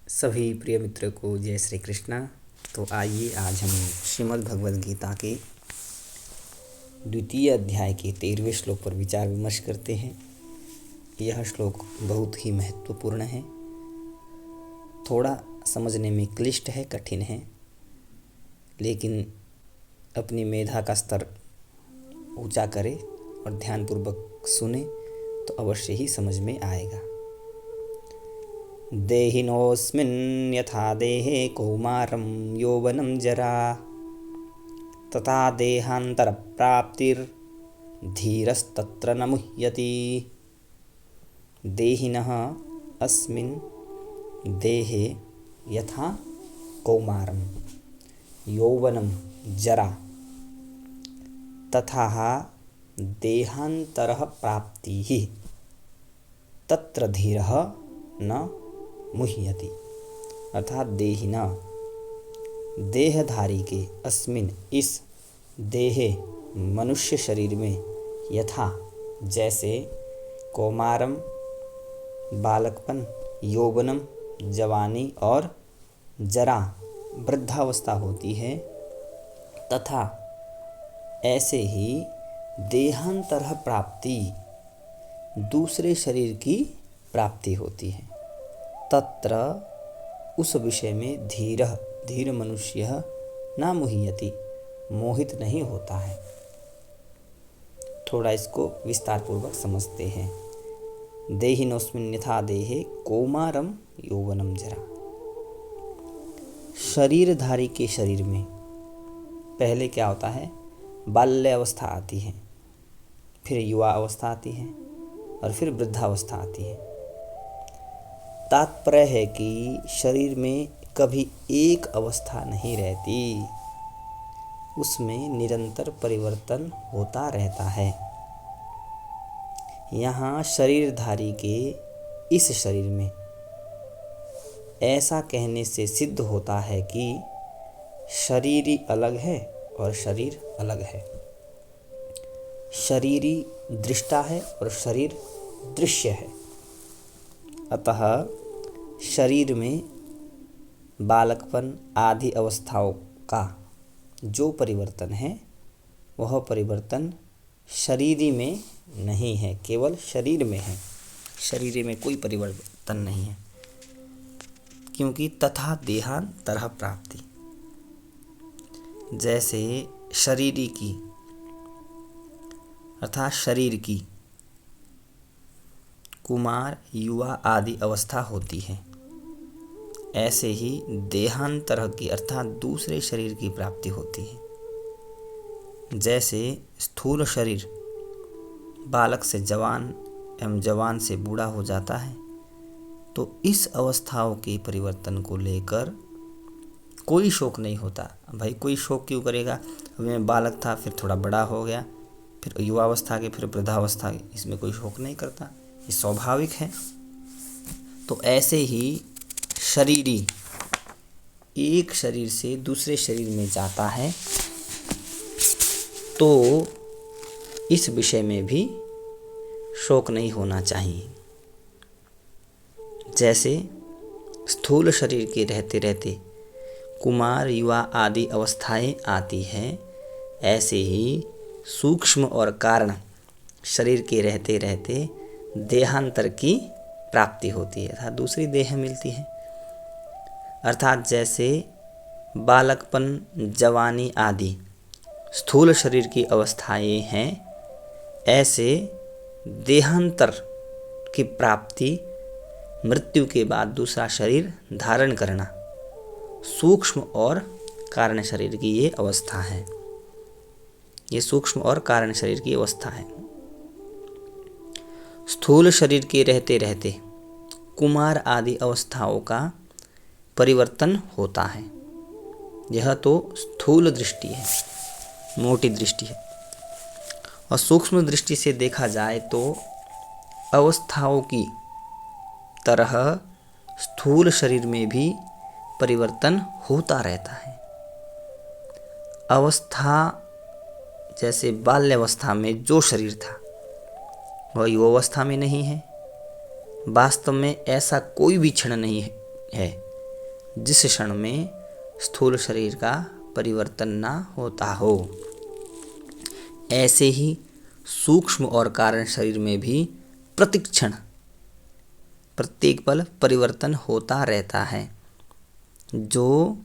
सभी प्रिय मित्रों को जय श्री कृष्णा। तो आइए आज हम श्रीमद् भगवद गीता के द्वितीय अध्याय के 13वें श्लोक पर विचार विमर्श करते हैं। यह श्लोक बहुत ही महत्वपूर्ण है, थोड़ा समझने में क्लिष्ट है, कठिन है, लेकिन अपनी मेधा का स्तर ऊंचा करें और ध्यानपूर्वक सुने तो अवश्य ही समझ में आएगा। देहिनोऽस्मिन् यथा देहे कौमारं यौवनं जरा तथा देहान्तरप्राप्तिर्धीरस्तत्र न मुह्यति। देहिनः अस्मिन् देहे यथा कौमारं यौवनं जरा तथा देहान्तरः प्राप्तिः तत्र धीरः न मुह्यति। अर्थात देहिना देहधारी के अस्मिन इस देहे मनुष्य शरीर में यथा जैसे कौमारम बालकपन, यौवनम जवानी और जरा वृद्धावस्था होती है, तथा ऐसे ही देहांतर प्राप्ति दूसरे शरीर की प्राप्ति होती है। तत्र उस विषय में धीर मनुष्य न मुह्यति मोहित नहीं होता है। थोड़ा इसको विस्तार पूर्वक समझते हैं। देहिनोऽस्मिन् यथा देहे कौमारम यौवनम जरा। शरीरधारी के शरीर में पहले क्या होता है? बाल्य अवस्था आती है, फिर युवा अवस्था आती है और फिर वृद्धावस्था आती है। तात्पर्य है कि शरीर में कभी एक अवस्था नहीं रहती, उसमें निरंतर परिवर्तन होता रहता है। यहाँ शरीरधारी के इस शरीर में ऐसा कहने से सिद्ध होता है कि शरीर अलग है और शरीर अलग है। शरीरी दृष्टा है और शरीर दृश्य है। अतः शरीर में बालकपन आदि अवस्थाओं का जो परिवर्तन है वह परिवर्तन शरीरी में नहीं है, केवल शरीर में है। शरीर में कोई परिवर्तन नहीं है, क्योंकि तथा देहांतरः प्राप्ति, जैसे शरीरी की अर्थात शरीर की कुमार, युवा आदि अवस्था होती है, ऐसे ही देहांतर की अर्थात दूसरे शरीर की प्राप्ति होती है। जैसे स्थूल शरीर बालक से जवान एवं जवान से बूढ़ा हो जाता है, तो इस अवस्थाओं के परिवर्तन को लेकर कोई शोक नहीं होता। भाई कोई शोक क्यों करेगा? मैं बालक था, फिर थोड़ा बड़ा हो गया, फिर युवावस्था के, फिर वृद्धावस्था के, इसमें कोई शोक नहीं करता, ये स्वाभाविक है। तो ऐसे ही शरीरी एक शरीर से दूसरे शरीर में जाता है, तो इस विषय में भी शोक नहीं होना चाहिए। जैसे स्थूल शरीर के रहते रहते कुमार, युवा आदि अवस्थाएं आती हैं, ऐसे ही सूक्ष्म और कारण शरीर के रहते रहते देहांतर की प्राप्ति होती है, अर्थात दूसरी देह मिलती है। अर्थात जैसे बालकपन, जवानी आदि स्थूल शरीर की अवस्थाएं हैं, ऐसे देहांतर की प्राप्ति मृत्यु के बाद दूसरा शरीर धारण करना सूक्ष्म और कारण शरीर की ये अवस्था है। ये सूक्ष्म और कारण शरीर की अवस्था है। स्थूल शरीर के रहते रहते कुमार आदि अवस्थाओं का परिवर्तन होता है। यह तो स्थूल दृष्टि है, मोटी दृष्टि है। और सूक्ष्म दृष्टि से देखा जाए तो अवस्थाओं की तरह स्थूल शरीर में भी परिवर्तन होता रहता है। अवस्था जैसे बाल्यावस्था में जो शरीर था वह युवावस्था में नहीं है। वास्तव में ऐसा कोई भी क्षण नहीं है जिस क्षण में स्थूल शरीर का परिवर्तन ना होता हो। ऐसे ही सूक्ष्म और कारण शरीर में भी प्रतिक्षण प्रत्येक पल परिवर्तन होता रहता है, जो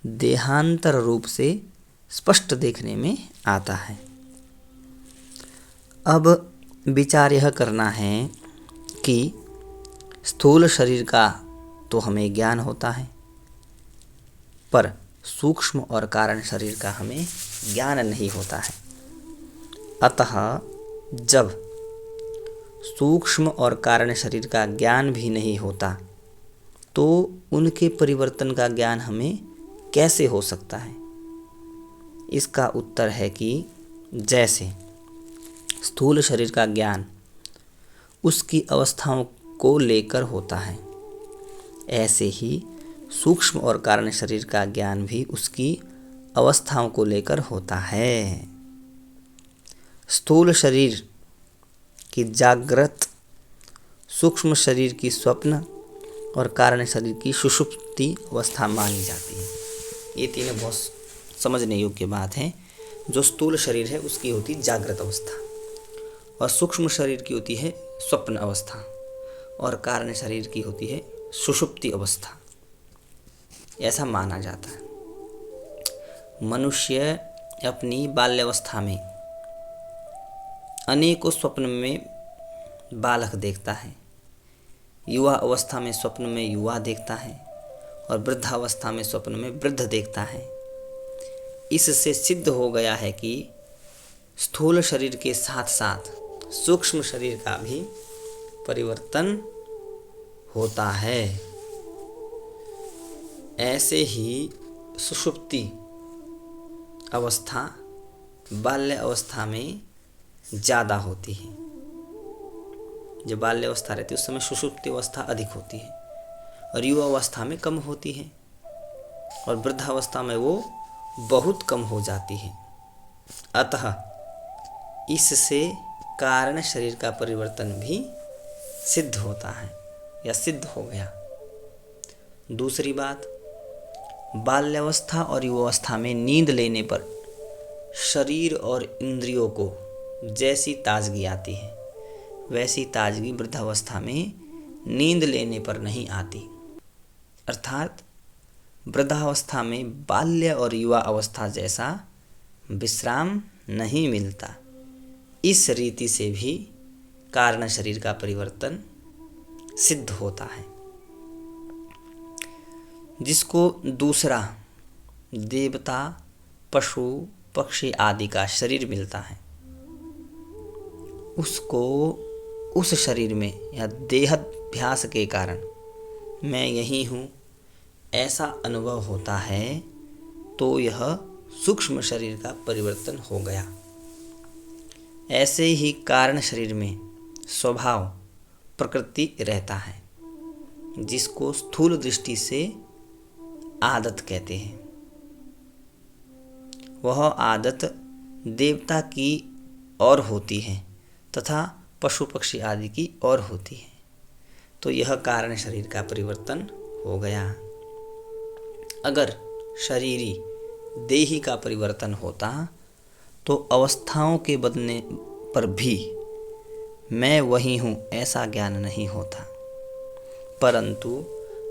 देहांतर रूप से स्पष्ट देखने में आता है। अब विचार यह करना है कि स्थूल शरीर का तो हमें ज्ञान होता है, पर सूक्ष्म और कारण शरीर का हमें ज्ञान नहीं होता है। अतः जब सूक्ष्म और कारण शरीर का ज्ञान भी नहीं होता, तो उनके परिवर्तन का ज्ञान हमें कैसे हो सकता है? इसका उत्तर है कि जैसे स्थूल शरीर का ज्ञान उसकी अवस्थाओं को लेकर होता है, ऐसे ही सूक्ष्म और कारण शरीर का ज्ञान भी उसकी अवस्थाओं को लेकर होता है। स्थूल शरीर की जागृत, सूक्ष्म शरीर की स्वप्न और कारण शरीर की सुषुप्ति अवस्था मानी जाती है। ये तीनों बहुत समझने योग्य बात है। जो स्थूल शरीर है उसकी होती जागृत अवस्था, और सूक्ष्म शरीर की होती है स्वप्न अवस्था, और कारण शरीर की होती है सुषुप्ति अवस्था। ऐसा माना जाता है। मनुष्य अपनी बाल्यावस्था में अनेकों स्वप्न में बालक देखता है, युवा अवस्था में स्वप्न में युवा देखता है, और वृद्धावस्था में स्वप्न में वृद्ध देखता है। इससे सिद्ध हो गया है कि स्थूल शरीर के साथ साथ सूक्ष्म शरीर का भी परिवर्तन होता है। ऐसे ही सुषुप्ति अवस्था बाल्य अवस्था में ज़्यादा होती है। जब बाल्य अवस्था रहती है उस समय सुषुप्ति अवस्था अधिक होती है, और युवा अवस्था में कम होती है, और वृद्धावस्था में वो बहुत कम हो जाती है। अतः इससे कारण शरीर का परिवर्तन भी सिद्ध होता है या सिद्ध हो गया। दूसरी बात, बाल्यावस्था और युवावस्था में नींद लेने पर शरीर और इंद्रियों को जैसी ताजगी आती है, वैसी ताजगी वृद्धावस्था में नींद लेने पर नहीं आती। अर्थात वृद्धावस्था में बाल्य और युवा अवस्था जैसा विश्राम नहीं मिलता। इस रीति से भी कारण शरीर का परिवर्तन सिद्ध होता है, जिसको दूसरा देवता, पशु, पक्षी आदि का शरीर मिलता है, उसको उस शरीर में या देहाभ्यास के कारण मैं यही हूँ ऐसा अनुभव होता है, तो यह सूक्ष्म शरीर का परिवर्तन हो गया। ऐसे ही कारण शरीर में स्वभाव प्रकृति रहता है, जिसको स्थूल दृष्टि से आदत कहते हैं। वह आदत देवता की और होती है तथा पशु पक्षी आदि की और होती है। तो यह कारण शरीर का परिवर्तन हो गया। अगर शरीरी देही का परिवर्तन होता तो अवस्थाओं के बदलने पर भी मैं वही हूँ ऐसा ज्ञान नहीं होता, परंतु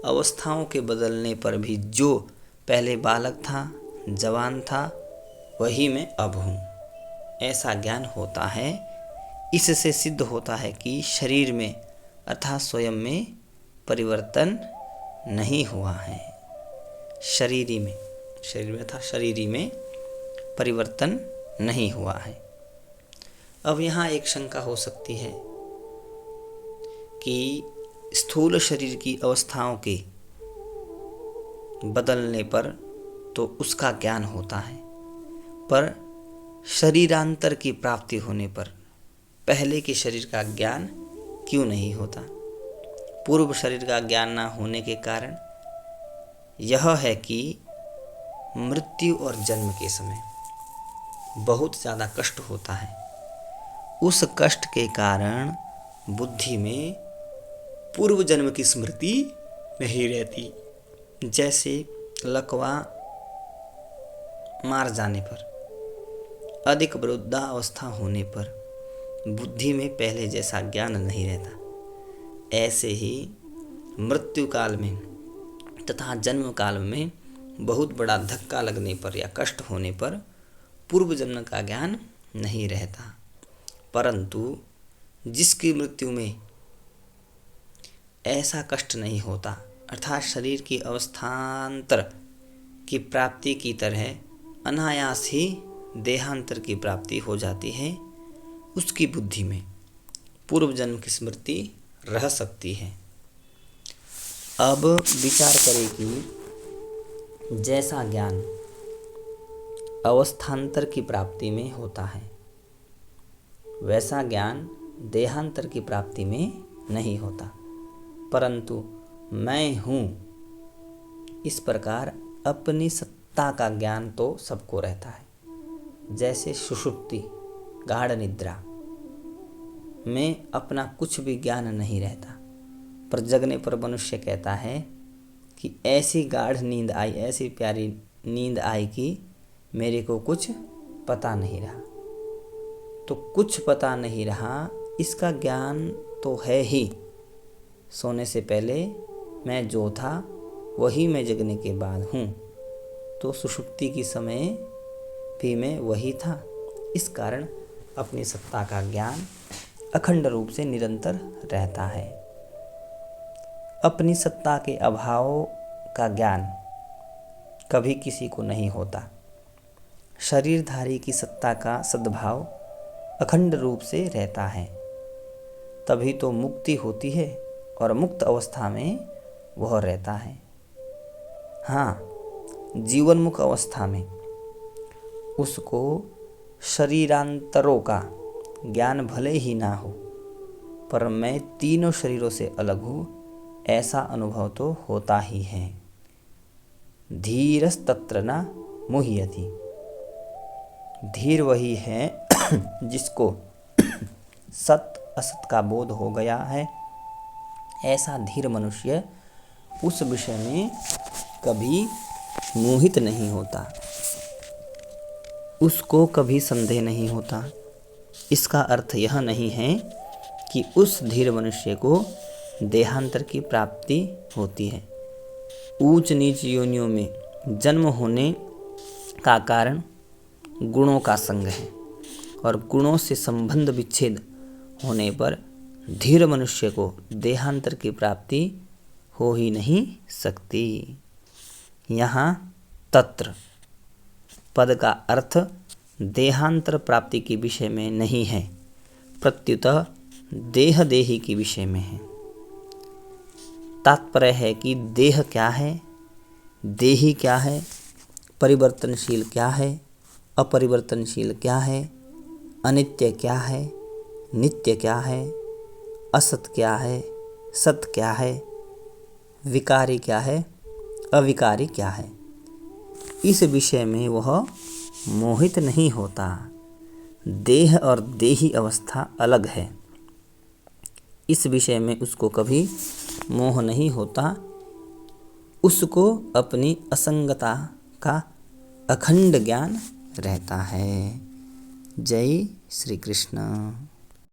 अवस्थाओं के बदलने पर भी जो पहले बालक था, जवान था, वही मैं अब हूँ ऐसा ज्ञान होता है। इससे सिद्ध होता है कि शरीर में अर्थात स्वयं में परिवर्तन नहीं हुआ है। शरीर में अर्थात शरीरी में परिवर्तन नहीं हुआ है। अब यहाँ एक शंका हो सकती है कि स्थूल शरीर की अवस्थाओं के बदलने पर तो उसका ज्ञान होता है, पर शरीरांतर की प्राप्ति होने पर पहले के शरीर का ज्ञान क्यों नहीं होता? पूर्व शरीर का ज्ञान न होने के कारण यह है कि मृत्यु और जन्म के समय बहुत ज़्यादा कष्ट होता है। उस कष्ट के कारण बुद्धि में पूर्व जन्म की स्मृति नहीं रहती। जैसे लकवा मार जाने पर, अधिक वृद्धावस्था होने पर बुद्धि में पहले जैसा ज्ञान नहीं रहता, ऐसे ही मृत्यु काल में तथा जन्म काल में बहुत बड़ा धक्का लगने पर या कष्ट होने पर पूर्व जन्म का ज्ञान नहीं रहता। परंतु जिसकी मृत्यु में ऐसा कष्ट नहीं होता, अर्थात शरीर की अवस्थान्तर की प्राप्ति की तरह अनायास ही देहांतर की प्राप्ति हो जाती है, उसकी बुद्धि में पूर्व जन्म की स्मृति रह सकती है। अब विचार करें कि जैसा ज्ञान अवस्थान्तर की प्राप्ति में होता है, वैसा ज्ञान देहांतर की प्राप्ति में नहीं होता, परंतु मैं हूँ इस प्रकार अपनी सत्ता का ज्ञान तो सबको रहता है। जैसे सुषुप्ति गाढ़ निद्रा में अपना कुछ भी ज्ञान नहीं रहता, पर जगने पर मनुष्य कहता है कि ऐसी गाढ़ नींद आई, ऐसी प्यारी नींद आई कि मेरे को कुछ पता नहीं रहा। तो कुछ पता नहीं रहा, इसका ज्ञान तो है ही। सोने से पहले मैं जो था वही मैं जगने के बाद हूँ, तो सुषुप्ति की समय भी मैं वही था। इस कारण अपनी सत्ता का ज्ञान अखंड रूप से निरंतर रहता है। अपनी सत्ता के अभाव का ज्ञान कभी किसी को नहीं होता। शरीरधारी की सत्ता का सद्भाव अखंड रूप से रहता है, तभी तो मुक्ति होती है और मुक्त अवस्था में वह रहता है। हाँ, जीवनमुख अवस्था में उसको शरीरांतरों का ज्ञान भले ही ना हो, पर मैं तीनों शरीरों से अलग हूँ ऐसा अनुभव तो होता ही है। धीरस्तत्र न मुह्यति, धीर वही है जिसको सत असत का बोध हो गया है। ऐसा धीर मनुष्य उस विषय में कभी मोहित नहीं होता, उसको कभी संदेह नहीं होता। इसका अर्थ यह नहीं है कि उस धीर मनुष्य को देहांतर की प्राप्ति होती है। ऊंच नीच योनियों में जन्म होने का कारण गुणों का संग है, और गुणों से संबंध विच्छेद होने पर धीर मनुष्य को देहांतर की प्राप्ति हो ही नहीं सकती। यहाँ तत्र पद का अर्थ देहांतर प्राप्ति के विषय में नहीं है, प्रत्युतः देह देही के विषय में है। तात्पर्य है कि देह क्या है, देही क्या है, परिवर्तनशील क्या है, अपरिवर्तनशील क्या है, अनित्य क्या है, नित्य क्या है, असत क्या है, सत क्या है, विकारी क्या है, अविकारी क्या है। इस विषय में वह मोहित नहीं होता। देह और देही अवस्था अलग है, इस विषय में उसको कभी मोह नहीं होता। उसको अपनी असंगता का अखंड ज्ञान रहता है। जय श्री कृष्ण।